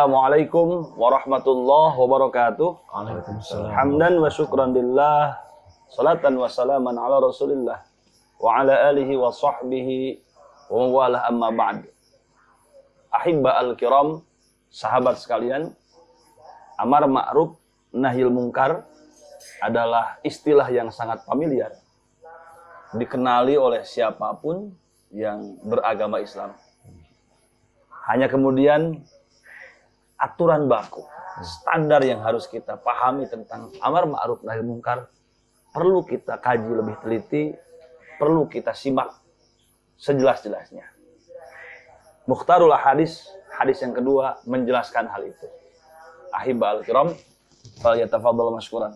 Assalamualaikum warahmatullahi wabarakatuh. Waalaikumsalam. Hamdan wa syukran lillah. Salatan wa salaman ala Rasulillah wa ala alihi wa sahbihi wa wala amma ba'd. Ahibba al-kiram, sahabat sekalian, amar ma'ruf nahil munkar adalah istilah yang sangat familiar, dikenali oleh siapapun yang beragama Islam. Hanya kemudian aturan baku, standar yang harus kita pahami tentang amar ma'ruf nahi munkar perlu kita kaji lebih teliti, perlu kita simak sejelas-jelasnya. Mukhtarul hadis yang kedua menjelaskan hal itu. Ahibba al-kiram, falyatafadhal mashkuran.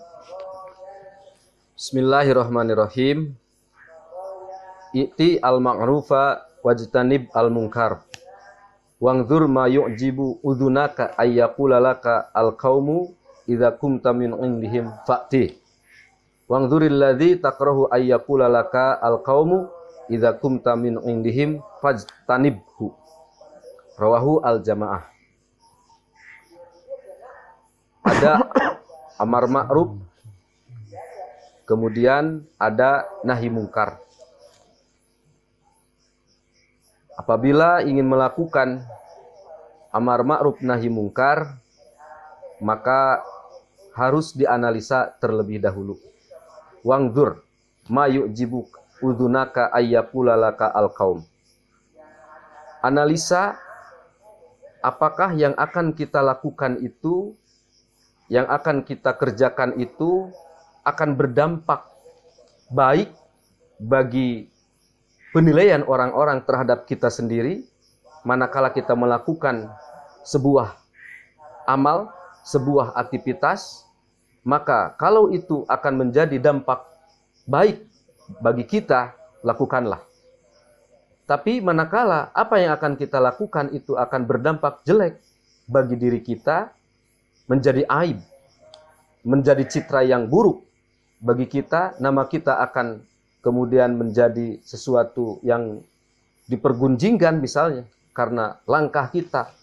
Bismillahirrahmanirrahim. I'ti al-ma'rufa wajtanib al-munkar. Wangzur ma yu'jibu udhunaka ayyaqula laka al-qaumu idza kumta min indihim fa'ti. Wangzuril ladzi takrahu ayyaqula laka al-qaumu idza kumta min indihim fajtanibhu. Rawahu al-jamaah. Ada amar ma'ruf, kemudian ada nahi mungkar. Apabila ingin melakukan amar ma'ruf nahi mungkar, maka harus dianalisa terlebih dahulu. Wangzur ma yu'jibu udhunaka ayyaqula laka al-qaum. Analisa apakah yang akan kita lakukan itu, yang akan kita kerjakan itu akan berdampak baik bagi penilaian orang-orang terhadap kita sendiri, manakala kita melakukan sebuah amal, sebuah aktivitas, maka kalau itu akan menjadi dampak baik bagi kita, lakukanlah. Tapi manakala apa yang akan kita lakukan itu akan berdampak jelek bagi diri kita, menjadi aib, menjadi citra yang buruk bagi kita, nama kita akan kemudian menjadi sesuatu yang dipergunjingkan misalnya karena langkah kita,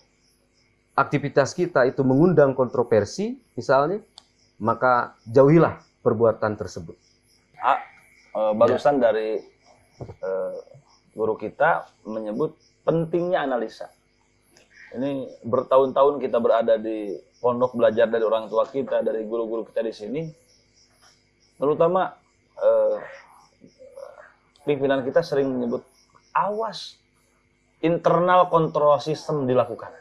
aktivitas kita itu mengundang kontroversi misalnya, maka jauhilah perbuatan tersebut. Barusan dari guru kita menyebut pentingnya analisa. Ini bertahun-tahun kita berada di pondok, belajar dari orang tua kita, dari guru-guru kita di sini, terutama pimpinan kita sering menyebut awas internal control system dilakukan,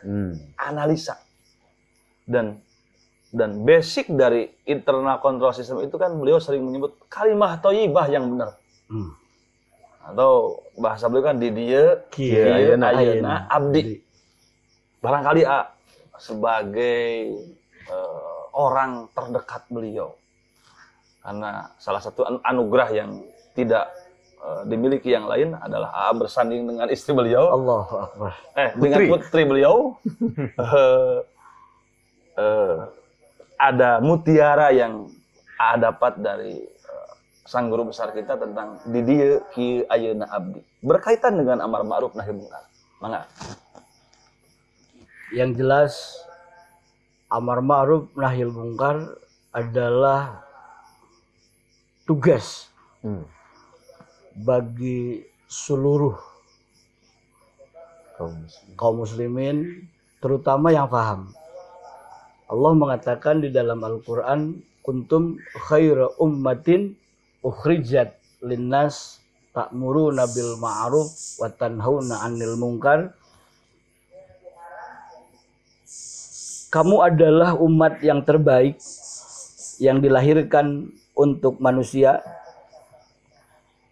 analisa, dan basic dari internal control system itu kan beliau sering menyebut kalimah thayyibah yang benar, atau bahasa beliau kan di dia ayeuna abdi. Barangkali sebagai orang terdekat beliau, karena salah satu anugerah yang tidak dimiliki yang lain adalah bersanding dengan istri beliau. Allahu Akbar. Dengan putri beliau. Ada mutiara yang dapat dari sang guru besar kita tentang di dia ki ayeuna abdi, berkaitan dengan amar ma'ruf nahi munkar. Mangga. Yang jelas amar ma'ruf nahi munkar adalah tugas bagi seluruh kaum muslimin, terutama yang paham. Allah mengatakan di dalam Al-Quran, kuntum khaira ummatin ukhrijat linnas ta'muruna bil ma'ruf wa tanhauna 'anil munkar. Kamu adalah umat yang terbaik yang dilahirkan untuk manusia,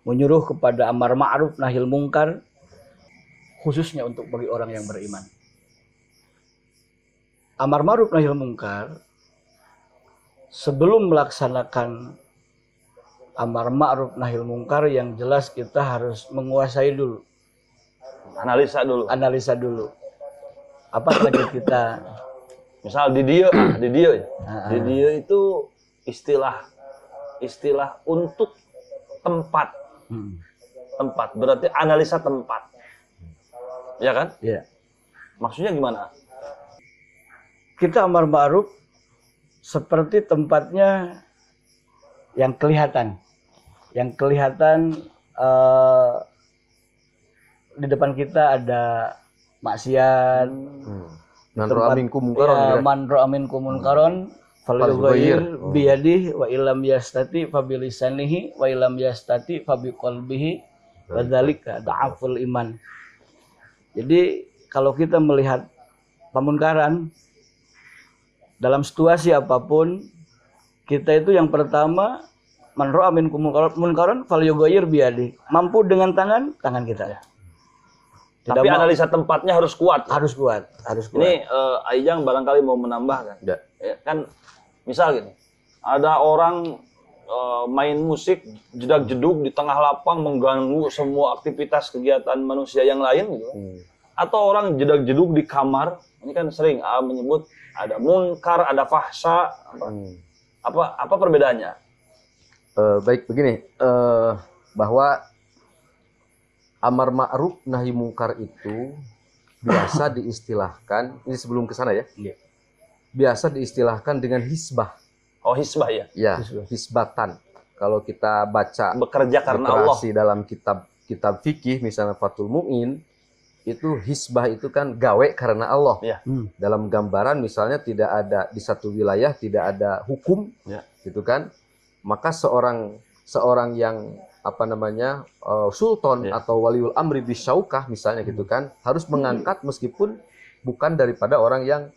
menyuruh kepada amar ma'ruf nahil munkar, khususnya untuk bagi orang yang beriman. Amar ma'ruf nahil munkar, sebelum melaksanakan amar ma'ruf nahil munkar, yang jelas kita harus menguasai dulu. Analisa dulu. Apa saja kita, misal di dia itu istilah untuk tempat. Tempat berarti analisa tempat. Ya kan? Iya. Maksudnya gimana? kita amar ma'ruf seperti tempatnya yang kelihatan. Yang kelihatan di depan kita ada maksiat. Man ra'a minkum munkaron, ya, gitu. man ra'a minkum munkaron falyughayyir biyadihi wa illam yastati fa bilisanihi wa illam yastati fa biqalbihi wa dzalika dha'aful iman. Jadi kalau kita melihat pemunkaran dalam situasi apapun, kita itu yang pertama man ra'a minkum munkaron falyughayyir biyadihi. Mampu dengan tangan kita. Tapi analisa tempatnya harus kuat. Harus kuat. Ini Aijang barangkali mau menambahkan. Ya. Kan misal gini, ada orang main musik jedak-jeduk di tengah lapang mengganggu semua aktivitas kegiatan manusia yang lain gitu. Atau orang jedak-jeduk di kamar, ini kan sering menyebut ada munkar, ada fahsya. Apa perbedaannya? Baik begini, bahwa amar ma'ruf nahi mungkar itu biasa diistilahkan, ini sebelum ke sana ya. Biasa diistilahkan dengan hisbah. Oh, hisbah ya. Ya, hisbatan. Kalau kita baca bekerja karena Allah dalam kitab fikih misalnya Fathul Mu'in, itu hisbah itu kan gawe karena Allah. Ya. Dalam gambaran misalnya tidak ada di satu wilayah tidak ada hukum, gitu kan? Maka seorang yang sultan atau waliul amri bisyaukah misalnya gitu kan, harus mengangkat meskipun bukan daripada orang yang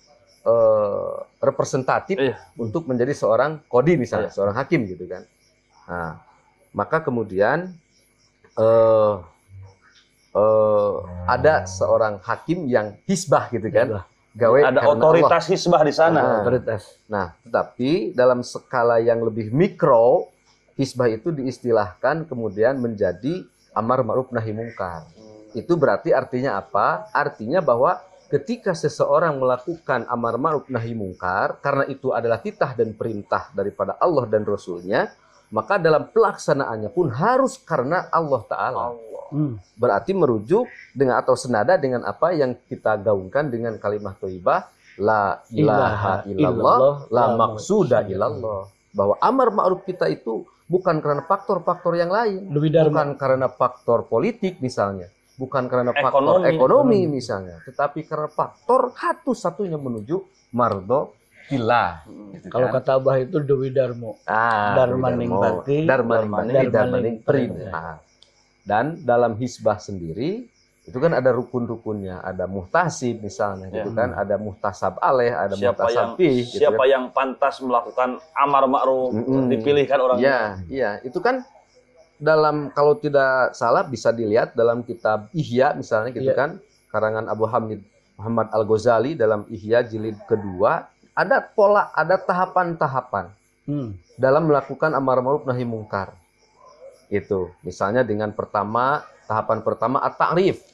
representatif untuk menjadi seorang kodi misalnya, seorang hakim gitu kan. Nah, maka kemudian ada seorang hakim yang hisbah gitu kan, gawe ada otoritas Allah. Hisbah di sana. Nah, tetapi dalam skala yang lebih mikro, hisbah itu diistilahkan kemudian menjadi amar ma'ruf nahi mungkar. Itu berarti artinya apa? Artinya bahwa ketika seseorang melakukan amar ma'ruf nahi mungkar, karena itu adalah titah dan perintah daripada Allah dan Rasulnya, maka dalam pelaksanaannya pun harus karena Allah Ta'ala. Berarti merujuk dengan atau senada dengan apa yang kita gaungkan dengan kalimat thayyibah, la ilaha illallah, la maqsuda illallah. Bahwa amar ma'ruf kita itu bukan karena faktor-faktor yang lain, bukan karena faktor politik misalnya, bukan karena faktor ekonomi misalnya, tetapi karena faktor satu-satunya menuju mardho fillah. Kalau kata Abah itu Dewi Darmo, Darmaning Bakti, Darmaning perintah. Dan dalam hisbah sendiri itu kan ada rukun-rukunnya, ada muhtasib misalnya, gitu kan, ada muhtasab alaih, ada muhtasab fih. Siapa yang pantas melakukan amar ma'ruf, dipilihkan orang. Iya, itu kan dalam kalau tidak salah bisa dilihat dalam kitab Ihya misalnya, gitu kan, karangan Abu Hamid Muhammad Al-Ghazali dalam Ihya jilid kedua, ada pola, ada tahapan-tahapan dalam melakukan amar ma'ruf nahi mungkar. Itu misalnya dengan tahapan pertama at-ta'rif,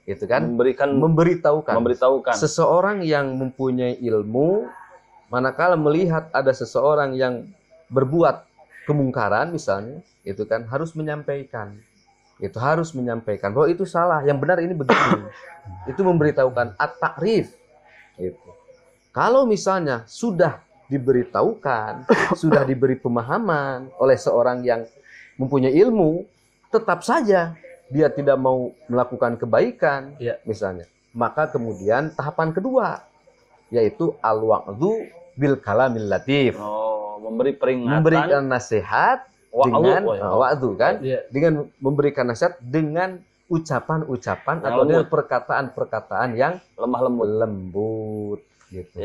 gitu kan, memberitahukan. Seseorang yang mempunyai ilmu, manakala melihat ada seseorang yang berbuat kemungkaran misalnya, itu kan harus menyampaikan. Itu harus menyampaikan bahwa itu salah, yang benar ini begini. Itu memberitahukan at-ta'rif. Itu. Kalau misalnya sudah diberitahukan, sudah diberi pemahaman oleh seorang yang mempunyai ilmu, tetap saja dia tidak mau melakukan kebaikan, misalnya. Maka kemudian tahapan kedua, yaitu al-wa'dhu bil kalamil latif. Memberi peringatan, memberikan nasihat dengan wa'dhu kan, dengan memberikan nasihat dengan ucapan-ucapan atau dengan perkataan-perkataan yang lemah lembut gitu.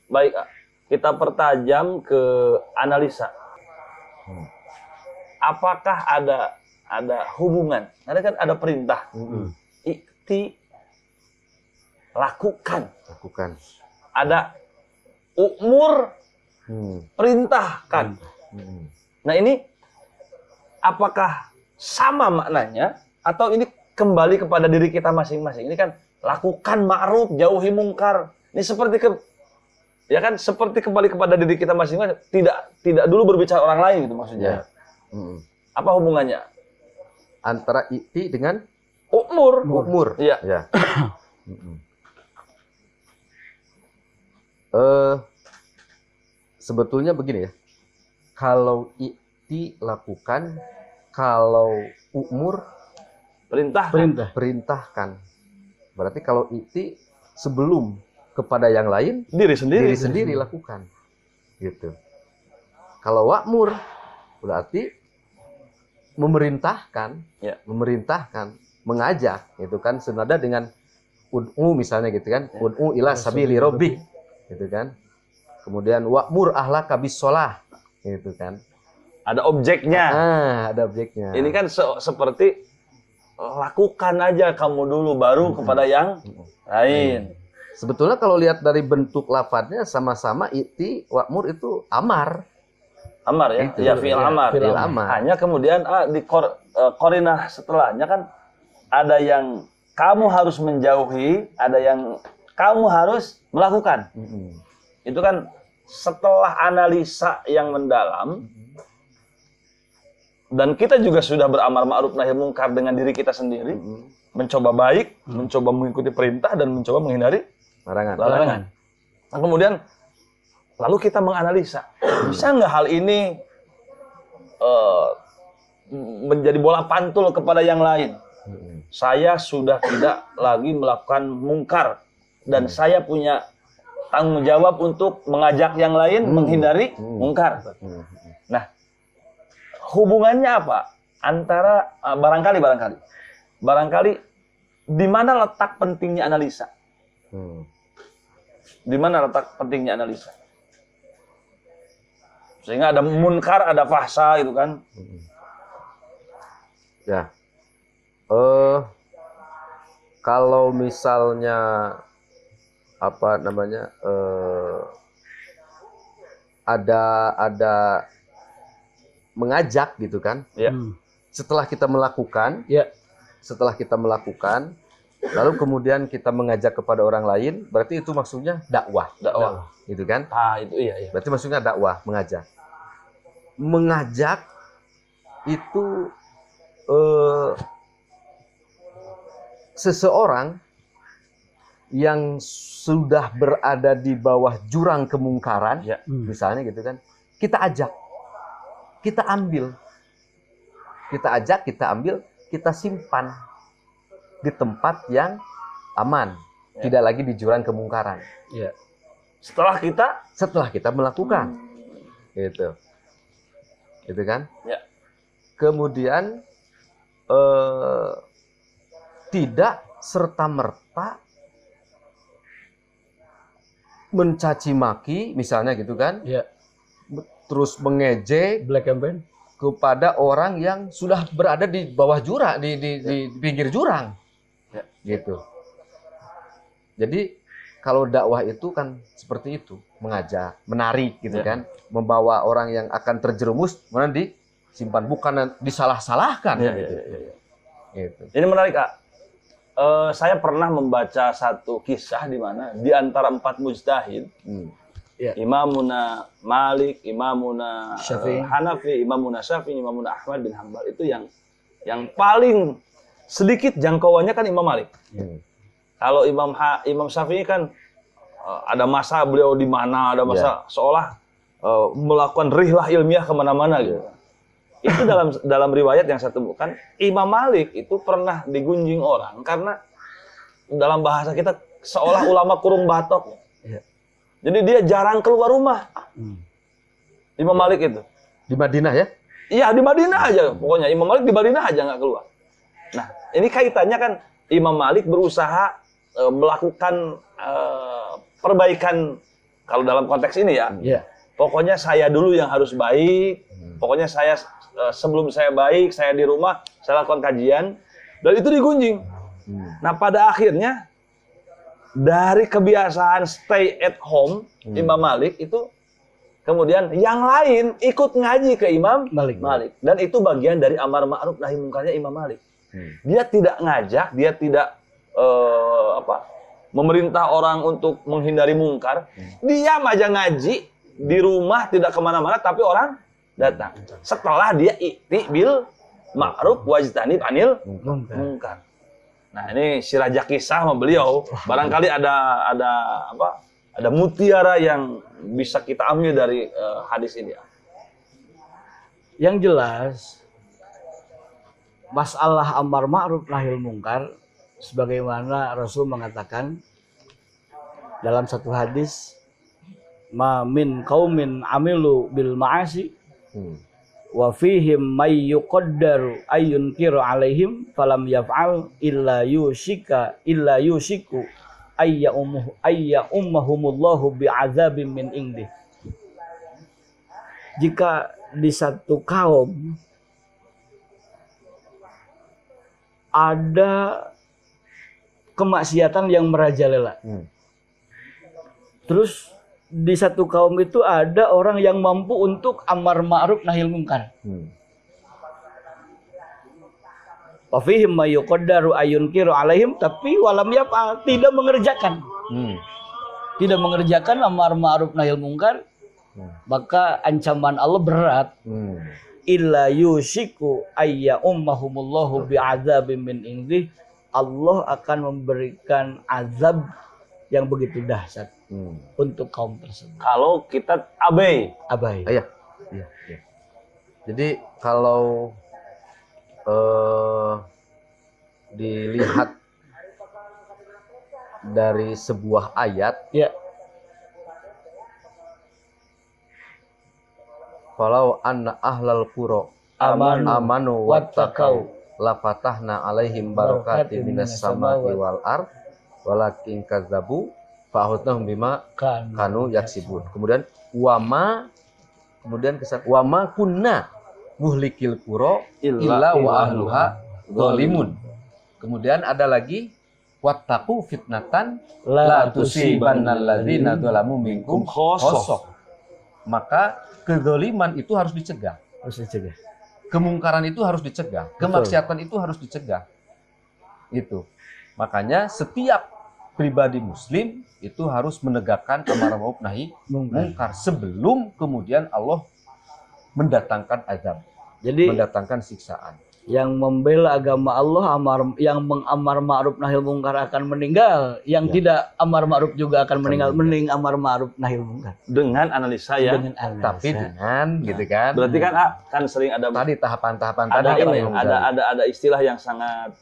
Baik, kita pertajam ke analisa. Apakah ada hubungan? Ada kan ada perintah. Ikti lakukan. Ada umur perintahkan. Nah, ini apakah sama maknanya atau ini kembali kepada diri kita masing-masing? Ini kan lakukan ma'ruf, jauhi mungkar. Ini seperti seperti kembali kepada diri kita masing-masing. Tidak dulu berbicara orang lain gitu maksudnya. Apa hubungannya antara ikti dengan umur? Iya. Sebetulnya begini ya. Kalau i'ti lakukan, kalau umur perintahkan. Berarti kalau i'ti sebelum kepada yang lain, diri sendiri lakukan. Gitu. Kalau wa'mur berarti memerintahkan, mengajak, gitu kan, senada dengan ud'u misalnya gitu kan, ud'u ila sabili rabbik, gitu kan. Kemudian wa'mur ahlaka bis shalah, gitu kan. Ada objeknya. Ada objeknya. Ini kan seperti lakukan aja kamu dulu baru kepada yang lain. Sebetulnya kalau lihat dari bentuk lafadznya sama-sama i'ti wa'mur itu amar. Amar ya? Itu, ya fi'il amar. Hanya kemudian di korinah setelahnya kan ada yang kamu harus menjauhi, ada yang kamu harus melakukan. Itu kan setelah analisa yang mendalam, dan kita juga sudah beramar ma'ruf nahi mungkar dengan diri kita sendiri, mencoba baik, mencoba mengikuti perintah, dan mencoba menghindari larangan. Nah, kemudian lalu kita menganalisa, bisa nggak hal ini menjadi bola pantul kepada yang lain? Saya sudah tidak lagi melakukan mungkar, dan saya punya tanggung jawab untuk mengajak yang lain menghindari mungkar. Nah, hubungannya apa? Antara barangkali di mana letak pentingnya analisa? Di mana letak pentingnya analisa? Sehingga ada munkar, ada fahsa gitu kan. Ya. Kalau misalnya apa namanya? Ada mengajak gitu kan. Ya. Setelah kita melakukan, lalu kemudian kita mengajak kepada orang lain, berarti itu maksudnya dakwah. Gitu kan? Itu iya. Berarti maksudnya dakwah, mengajak. Mengajak itu seseorang yang sudah berada di bawah jurang kemungkaran, misalnya gitu kan, kita ajak, kita ambil, kita simpan di tempat yang aman, tidak lagi di jurang kemungkaran. Setelah kita melakukan, gitu kan? Kemudian tidak serta-merta mencaci maki, misalnya gitu kan? Terus mengejek, black campaign kepada orang yang sudah berada di bawah jurang, di pinggir jurang, gitu. Jadi kalau dakwah itu kan seperti itu, mengajak, menarik, gitu kan, membawa orang yang akan terjerumus, kemudian disimpan, bukan disalah-salahkan. Gitu. Ini menarik, Kak. Saya pernah membaca satu kisah di mana di antara 4 mujtahid, Imamuna Malik, Imamuna Hanafi, Imamuna Syafi'i, Imamuna Ahmad bin Hanbal, itu yang paling sedikit jangkauannya kan Imam Malik. Kalau Imam Syafi'i kan ada masa beliau di mana, ada masa seolah melakukan rihlah ilmiah kemana-mana gitu. Itu dalam riwayat yang saya temukan, Imam Malik itu pernah digunjing orang karena dalam bahasa kita seolah ulama kurung batok. Jadi dia jarang keluar rumah. Imam Malik itu. Di Madinah ya? Iya, di Madinah aja. Pokoknya Imam Malik di Madinah aja nggak keluar. Nah, ini kaitannya kan Imam Malik berusaha melakukan perbaikan, kalau dalam konteks ini ya. Pokoknya saya dulu yang harus baik. Pokoknya saya sebelum saya baik, saya di rumah, saya lakukan kajian. Dan itu digunjing. Nah, pada akhirnya dari kebiasaan stay at home Imam Malik itu, kemudian yang lain ikut ngaji ke Imam Malik. Dan itu bagian dari amar ma'ruf nahi mungkarnya Imam Malik. Dia tidak ngajak, dia tidak memerintah orang untuk menghindari mungkar. Diam aja ngaji di rumah, tidak kemana-mana, tapi orang datang. Setelah dia i'ti bil ma'ruf wajtanib anil mungkar. Nah, ini si raja kisah sama beliau, barangkali ada Ada mutiara yang bisa kita ambil dari hadis ini. Yang jelas masalah amar ma'ruf nahi mungkar sebagaimana Rasul mengatakan dalam satu hadis, ma min qaumin amilu bil ma'asi wa fihim may yuqaddaru ayyunkiru alaihim falam yaf'al illa yushiku ayya ummahumullahu bi'adzabim min indih. Jika di satu kaum ada kemaksiatan yang merajalela, terus di satu kaum itu ada orang yang mampu untuk amar ma'ruf nahi munkar. Wa fihim may yuqaddaru ayyunkiru alaihim, tapi walam yaf'al, tidak mengerjakan. Tidak mengerjakan amar ma'ruf nahi munkar, maka ancaman Allah berat. Illa yushiku ayya ummahumullahu bi'adzabim min indih. Allah akan memberikan azab yang begitu dahsyat untuk kaum tersebut. Kalau kita abai. Iya. Jadi kalau dilihat dari sebuah ayat, Ya. Falau anna ahlal qura amanu wattaqau la fatahna alaihim barakatin minas sama'i wal ard walakin kazzabu fa akhadnahum bima kanu yaksibun. Kemudian wama kunna muhlikil qura illa wa ahluha zalimun. Kemudian ada lagi wattaqu fitnatan la tusibannal ladzina zalamu minkum khossah. Maka kezaliman itu harus dicegah. Kemungkaran itu harus dicegah. Kemaksiatan itu harus dicegah. Itu. Makanya setiap pribadi muslim itu harus menegakkan amar ma'ruf nahi mungkar sebelum kemudian Allah mendatangkan azab. Jadi mendatangkan siksaan. yang membela agama Allah, yang mengamar ma'ruf nahi munkar akan meninggal, yang tidak amar ma'ruf juga akan meninggal. Mending amar ma'ruf nahi munkar. Dengan analisa ya. Tapi dengan gitu kan. Berarti kan kan sering ada tadi tahapan-tahapan ada tadi ini, ada istilah yang sangat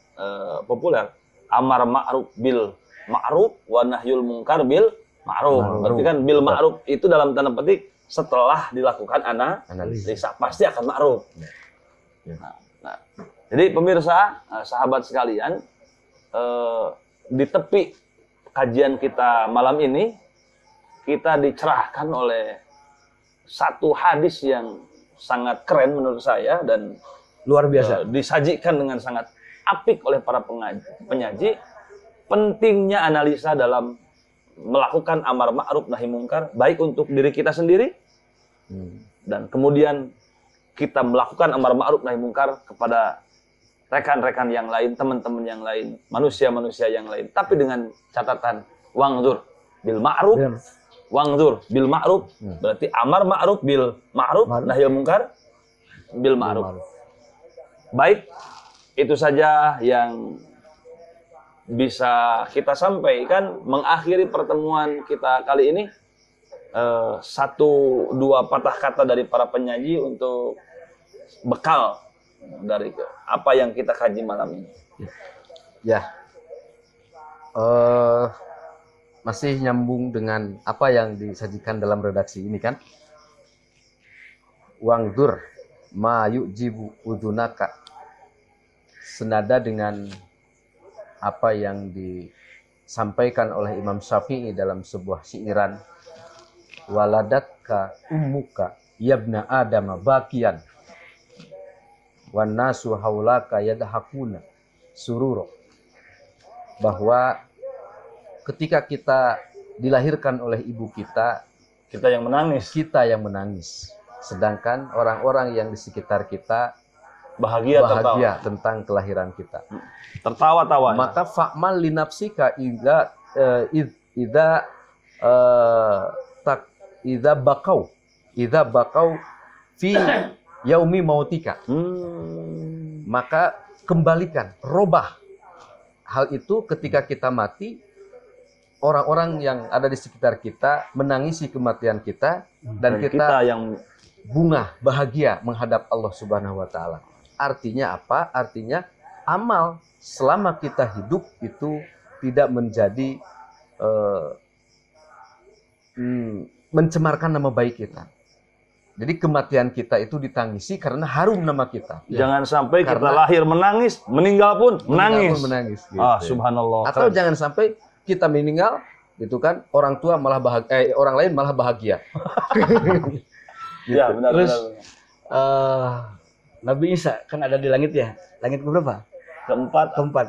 populer. Amar ma'ruf bil ma'ruf wa nahyul munkar bil ma'ruf. Berarti kan bil ma'ruf itu dalam tanda petik setelah dilakukan analisa pasti akan ma'ruf. Nah, jadi pemirsa, sahabat sekalian, di tepi kajian kita malam ini, kita dicerahkan oleh satu hadis yang sangat keren menurut saya dan Luar biasa. disajikan dengan sangat apik oleh para penyaji. Pentingnya analisa dalam melakukan amar ma'ruf nahi munkar, baik untuk diri kita sendiri dan kemudian kita melakukan amar ma'ruf nahi munkar kepada rekan-rekan yang lain, teman-teman yang lain, manusia-manusia yang lain. Tapi dengan catatan wangzur bil ma'ruf, wangzur bil ma'ruf, berarti amar ma'ruf bil ma'ruf, nahi munkar bil ma'ruf. Baik, itu saja yang bisa kita sampaikan mengakhiri pertemuan kita kali ini. Satu dua patah kata dari para penyaji untuk bekal dari apa yang kita kaji malam ini. Ya, masih nyambung dengan apa yang disajikan dalam redaksi ini kan. Wangdur ma yujibu udunaka, senada dengan apa yang disampaikan oleh Imam Syafi'i dalam sebuah syairan. Waladatka ummuka yabna adama bakian wan nasu haulaka yadhakuna sururo. Bahwa ketika kita dilahirkan oleh ibu kita yang menangis, sedangkan orang-orang yang di sekitar kita bahagia tentang kelahiran kita, tertawa-tawa. Maka fa'mal li nafsika idza bakau fi yaumi mautika. Maka kembalikan, robah hal itu ketika kita mati. orang-orang yang ada di sekitar kita menangisi kematian kita dan kita yang bunga bahagia menghadap Allah Subhanahu wa taala. Artinya apa? Artinya amal selama kita hidup itu tidak menjadi mencemarkan nama baik kita. Jadi kematian kita itu ditangisi karena harum nama kita. Jangan sampai kita Karena- lahir menangis, meninggal pun menangis. Menangis gitu. Ah, subhanallah. Atau Keren. jangan sampai kita meninggal gitu kan, orang tua malah bahagia, orang lain malah bahagia. Ya, benar, Terus benar. Nabi Isa kan ada di langit ya. Langit keberapa? Keempat, Keempat.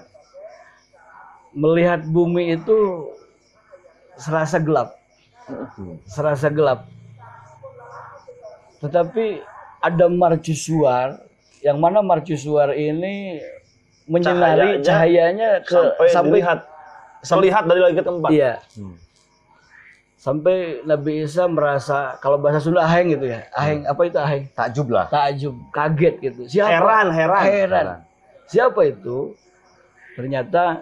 Melihat bumi itu serasa gelap. Serasa gelap. Tetapi ada mercusuar, yang mana mercusuar ini menyinari cahayanya sampai terlihat dari langit keempat. iya. Sampai Nabi Isa merasa, kalau bahasa Sunda aheng gitu ya. Aheng, apa itu aheng? Takjub lah. Takjub, kaget gitu. Siapa? Heran. Siapa itu? Ternyata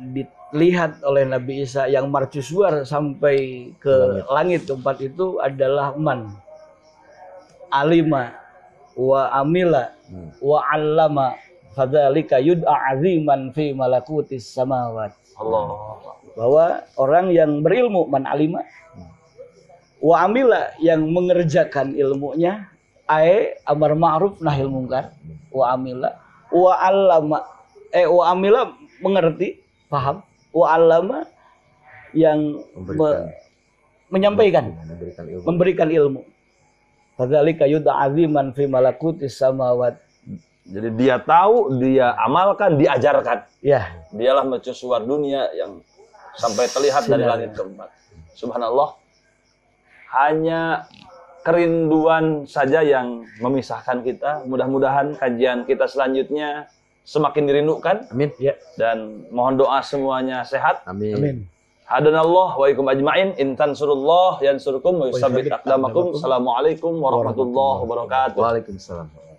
dilihat oleh Nabi Isa yang mercusuar sampai ke langit keempat itu adalah man. Alima wa amila wa allama fadzalika yud'a aziman fi malakutis samawat. Allah. Bahwa orang yang berilmu, man alima wa amila, yang mengerjakan ilmunya, amar ma'ruf nahil munkar, wa amila wa allama wa amila, mengerti, paham, wa allama, yang menyampaikan, memberikan ilmu. Fadzalika yud'a aziman fi malakutis samawat. Jadi dia tahu, dia amalkan, diajarkan. Ya, Dialah mercusuar dunia yang sampai terlihat dari langit keempat. Subhanallah. Hanya kerinduan saja yang memisahkan kita. Mudah-mudahan kajian kita selanjutnya semakin dirindukan. Amin. ya. Dan mohon doa semuanya sehat. Amin. Amin. Hadanallah wa ikum ajma'in. In tansurullah yansurkum wa yusabbit aqdamakum. Assalamualaikum warahmatullahi wabarakatuh. Waalaikumsalam.